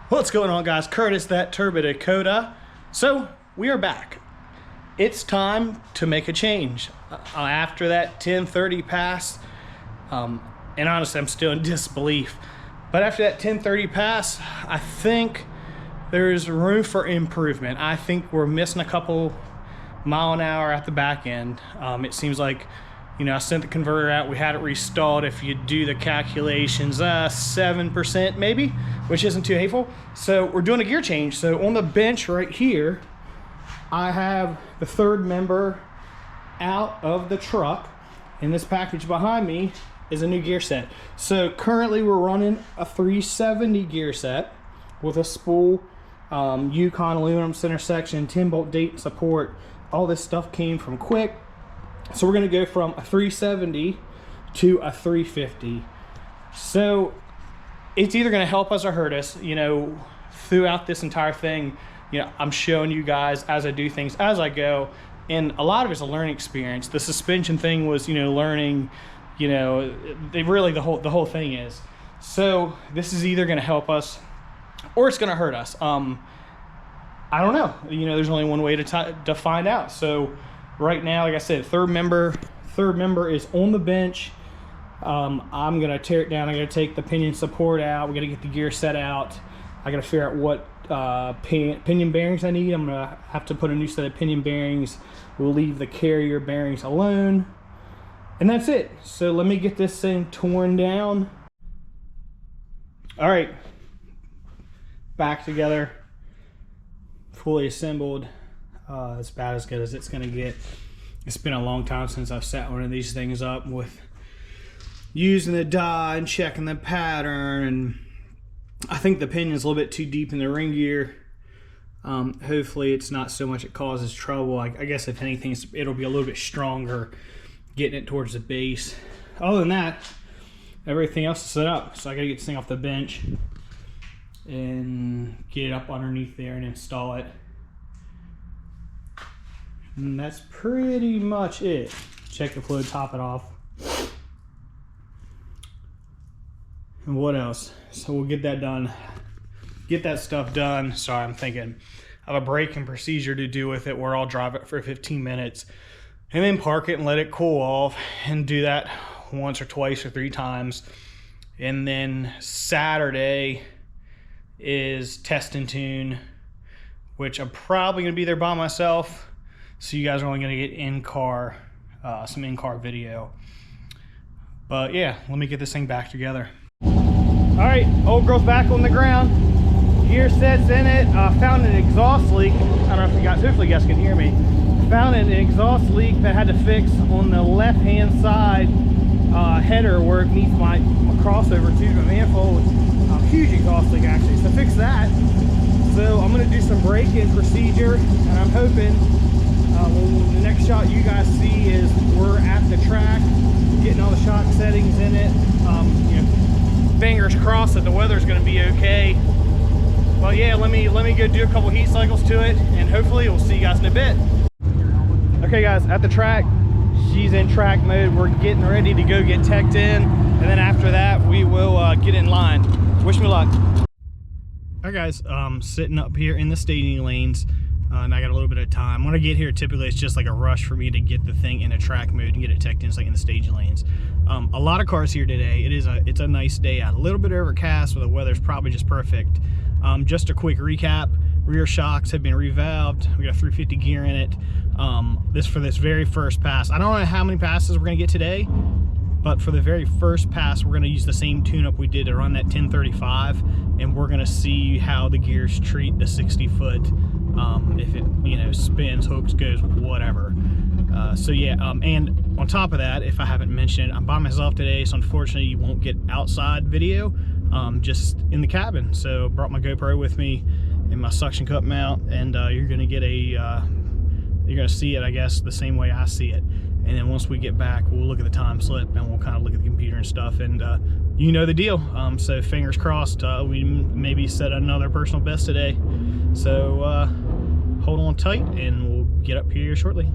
What's going on, guys? Curtis, that Turbo Dakota. So we are back. It's time to make a change. After that 10:30 pass, and honestly, I'm still in disbelief. But after that 10:30 pass, I think there's room for improvement. I think we're missing a couple mile an hour at the back end. It seems like, you know, I sent the converter out, we had it restalled. If you do the calculations, 7% maybe, which isn't too hateful. So we're doing a gear change. So on the bench right here, I have the third member out of the truck, and this package behind me is a new gear set. So currently we're running a 370 gear set with a spool, Yukon aluminum center section, 10-bolt date support. All this stuff came from Quick. So we're gonna go from a 370 to a 350. So it's either gonna help us or hurt us, you know, throughout this entire thing. You know, I'm showing you guys as I do things as I go, and a lot of it's a learning experience. The suspension thing was, you know, learning, you know, really the whole thing is. So this is either gonna help us or it's gonna hurt us. I don't know, you know, there's only one way to find out. So right now, like I said, third member is on the bench. I'm gonna tear it down. I'm gonna take the pinion support out. We're gonna get the gear set out. I gotta figure out what pinion bearings I need. I'm gonna have to put a new set of pinion bearings. We'll leave the carrier bearings alone, and that's it. So let me get this thing torn down. All right, back together, fully assembled. It's about as good as it's gonna get. It's been a long time since I've set one of these things up with using the die and checking the pattern, and I think the pinion's a little bit too deep in the ring gear. Hopefully it's not so much it causes trouble. I guess if anything, it'll be a little bit stronger getting it towards the base. Other than that, everything else is set up. So I gotta get this thing off the bench and get it up underneath there and install it. And that's pretty much it. Check the fluid, top it off. And what else? So we'll get that done. Get that stuff done. Sorry, I'm thinking of a braking procedure to do with it where I'll drive it for 15 minutes and then park it and let it cool off, and do that once or twice or 3 times. And then Saturday is test and tune, which I'm probably gonna be there by myself. So you guys are only gonna get in-car, some in-car video. But yeah, let me get this thing back together. All right, old girl's back on the ground. Gear set's in it. Found an exhaust leak. I don't know if you guys, hopefully you guys can hear me. Found an exhaust leak that I had to fix on the left-hand side header where it meets my crossover tube and manifold. Huge exhaust leak actually, so fix that. So I'm gonna do some braking procedure, and I'm hoping the next shot you guys see is we're at the track, getting all the shock settings in it. You know, fingers crossed that the weather's going to be okay. Well, yeah, let me go do a couple heat cycles to it, and hopefully we'll see you guys in a bit. Okay, guys, at the track, she's in track mode. We're getting ready to go get teched in, and then after that, we will get in line. Wish me luck. All right, guys, sitting up here in the staging lanes. And I got a little bit of time. When I get here, typically it's just like a rush for me to get the thing in a track mode and get it teched in, like in the staging lanes. A lot of cars here today. It's a nice day out. A little bit overcast, but the weather's probably just perfect. Just a quick recap: rear shocks have been revalved. We got a 350 gear in it. This for this very first pass. I don't know how many passes we're gonna get today, but for the very first pass, we're gonna use the same tune-up we did to run that 1035, and we're gonna see how the gears treat the 60-foot. If it, you know, spins, hooks, goes, whatever. So yeah, and on top of that, if I haven't mentioned it, I'm by myself today, so unfortunately you won't get outside video, just in the cabin. So brought my GoPro with me and my suction cup mount, and you're gonna get you're gonna see it, I guess, the same way I see it. And then once we get back, we'll look at the time slip and we'll kind of look at the computer and stuff, and you know the deal. So fingers crossed, we maybe set another personal best today. So hold on tight and we'll get up here shortly.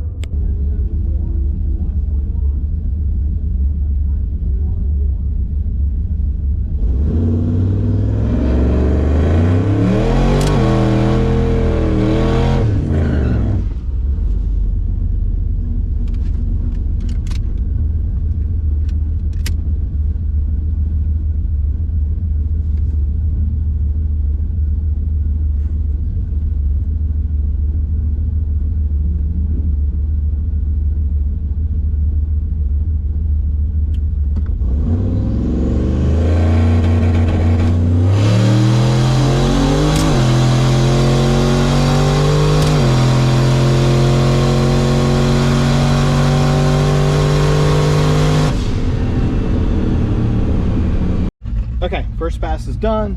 pass is done.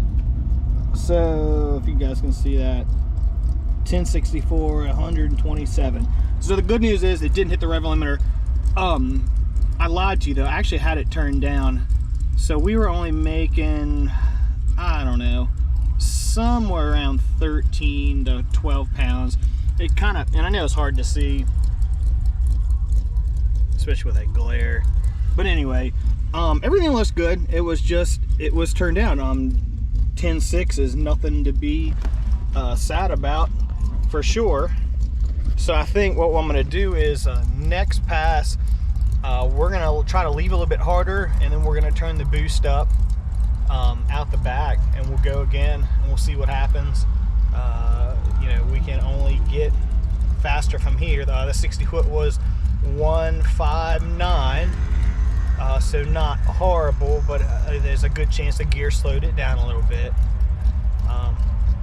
So if you guys can see that, 1064, 127. So the good news is it didn't hit the rev limiter. I lied to you though. I actually had it turned down. So we were only making, I don't know, somewhere around 13 to 12 pounds. It kind of, and I know it's hard to see, especially with that glare. But anyway, everything looks good. It was turned down. 10.6 is nothing to be sad about, for sure. So I think what I'm gonna do is next pass, we're gonna try to leave a little bit harder, and then we're gonna turn the boost up out the back, and we'll go again, and we'll see what happens. You know, we can only get faster from here. The 60 foot was 159, so not horrible, but there's a good chance the gear slowed it down a little bit.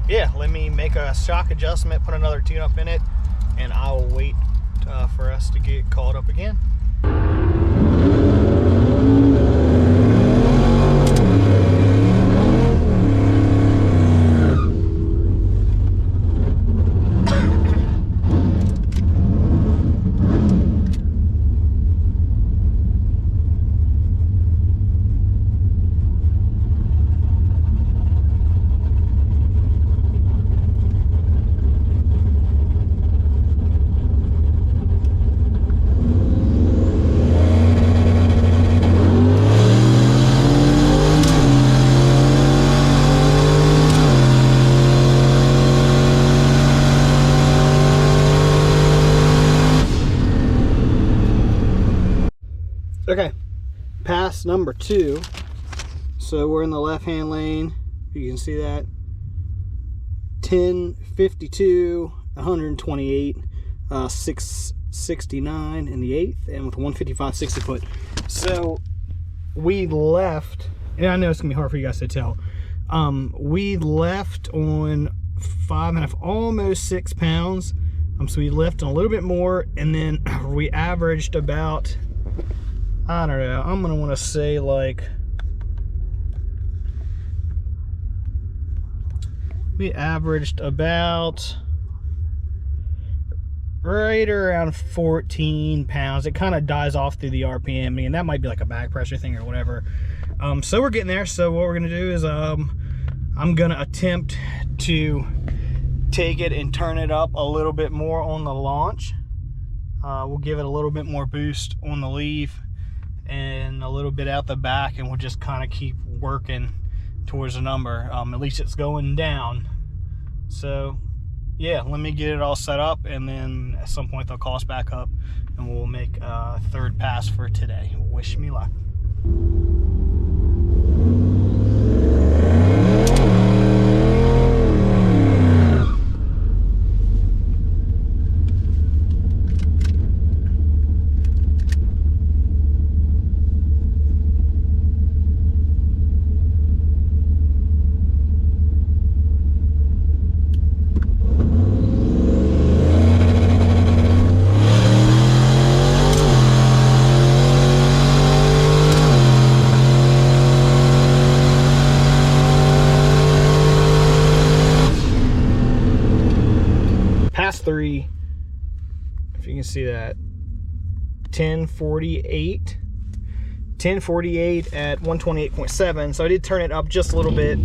Yeah, let me make a shock adjustment, put another tune-up in it, and I'll wait for us to get caught up again. Okay, pass number 2. So we're in the left-hand lane. You can see that. 1052, 128, 669 in the 8th, and with 155 60 foot. So we left, and I know it's gonna be hard for you guys to tell. We left on 5.5, almost 6 pounds. So we left on a little bit more, and then we averaged about, I don't know, I'm gonna want to say like, we averaged about right around 14 pounds. It kind of dies off through the RPM. I mean, that might be like a back pressure thing or whatever. So we're getting there. So what we're gonna do is I'm gonna attempt to take it and turn it up a little bit more on the launch. We'll give it a little bit more boost on the leaf and a little bit out the back, and we'll just kind of keep working towards the number. At least it's going down. So yeah, let me get it all set up, and then at some point they'll call us back up and we'll make a third pass for today. Wish me luck. Pass 3, if you can see that, 1048 at 128.7. So I did turn it up just a little bit.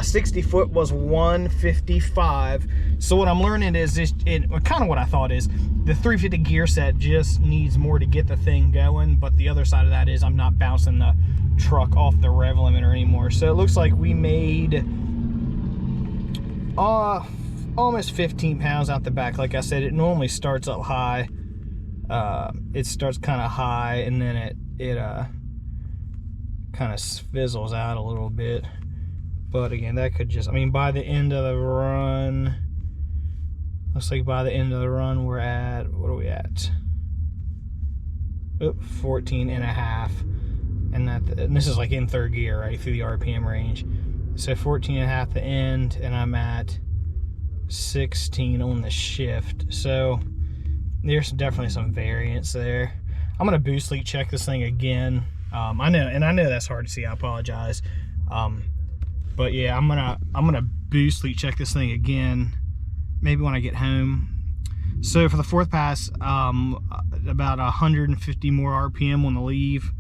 60 foot was 155. So what I'm learning is kind of what I thought is the 350 gear set just needs more to get the thing going, but the other side of that is I'm not bouncing the truck off the rev limiter anymore. So it looks like we made almost 15 pounds out the back. Like I said, it normally starts up high. It starts kind of high, and then it kind of fizzles out a little bit. But again, that could just, I mean, by the end of the run, looks like by the end of the run we're at, what are we at? 14 and a half. And this is like in third gear, right, through the RPM range. So 14 and a half the end, and I'm at 16 on the shift. So there's definitely some variance there. I'm gonna boost leak check this thing again. I know that's hard to see, I apologize. But yeah, I'm gonna boost leak check this thing again, maybe when I get home. So for the fourth pass, about 150 more RPM on the leave.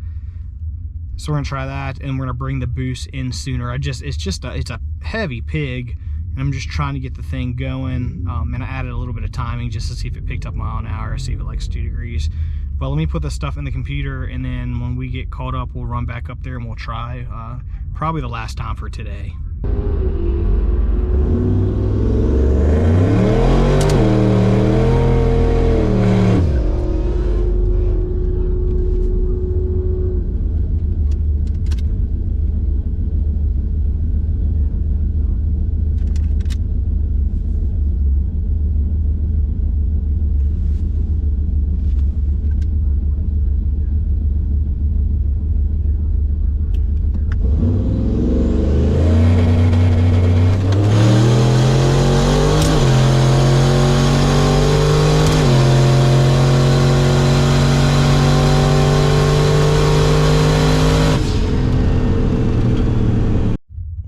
So we're gonna try that, and we're gonna bring the boost in sooner. It's a heavy pig, and I'm just trying to get the thing going. And I added a little bit of timing just to see if it picked up mile an hour, see if it likes 2 degrees. But let me put this stuff in the computer, and then when we get caught up, we'll run back up there and we'll try. Probably the last time for today.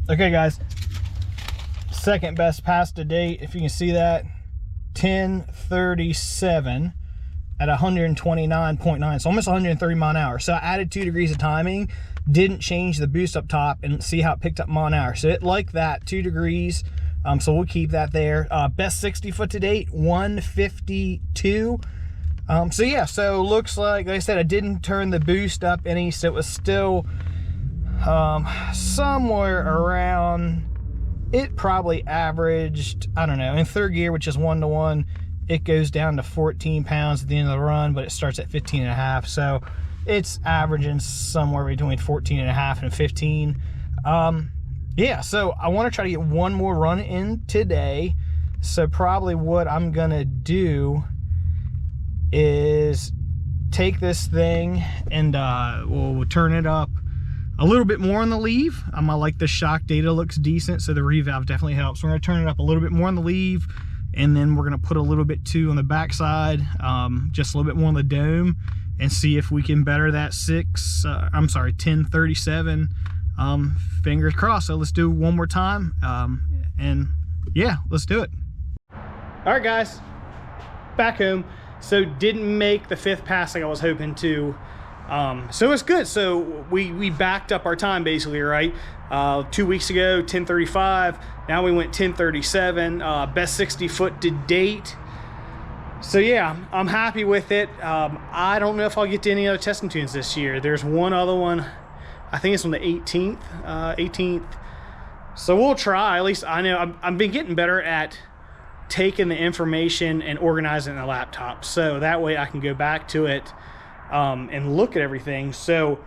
Okay guys, second best pass to date, if you can see that, 10:37 at 129.9, so almost 130 mile an hour. So I added 2 degrees of timing, didn't change the boost up top, and see how it picked up mile an hour. So it liked that 2 degrees, so we'll keep that there. Best 60 foot to date, 152. So yeah, so looks like I said, I didn't turn the boost up any, so it was still somewhere around, it probably averaged, I don't know, in third gear, which is 1-to-1, it goes down to 14 pounds at the end of the run, but it starts at 15.5, so it's averaging somewhere between 14.5 and 15. Yeah, so I want to try to get one more run in today. So probably what I'm gonna do is take this thing and we'll turn it up a little bit more on the leave. I like the shock data, looks decent, so the revalve definitely helps. We're gonna turn it up a little bit more on the leave, and then we're gonna put a little bit too on the backside, just a little bit more on the dome, and see if we can better that 1037. Fingers crossed. So let's do it one more time, and yeah, let's do it. All right guys, back home. So didn't make the 5th pass like I was hoping to. So it's good. So we backed up our time basically, right? 2 weeks ago, 10:35. Now we went 10:37. Best 60 foot to date. So yeah, I'm happy with it. I don't know if I'll get to any other testing tunes this year. There's one other one. I think it's on the 18th. So we'll try. At least I know I've been getting better at taking the information and organizing the laptop, so that way I can go back to it and look at everything. So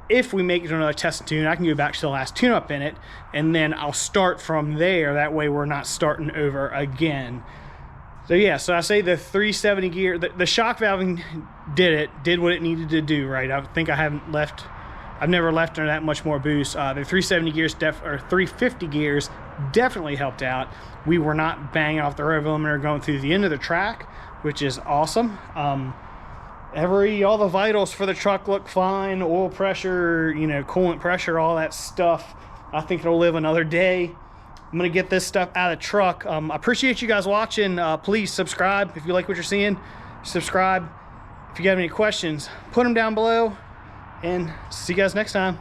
if we make it to another test tune, I can go back to the last tune up in it, and then I'll start from there. That way we're not starting over again. So yeah, so I say the 370 gear, the shock valving did what it needed to do, right? I think I've never left under that much more boost. The 370 gears or 350 gears definitely helped out. We were not banging off the road limiter going through the end of the track, which is awesome. All the vitals for the truck look fine. Oil pressure, coolant pressure, all that stuff. I think it'll live another day. I'm gonna get this stuff out of the truck. I appreciate you guys watching. Please subscribe if you like what you're seeing. Subscribe. If you have any questions, put them down below, and see you guys next time.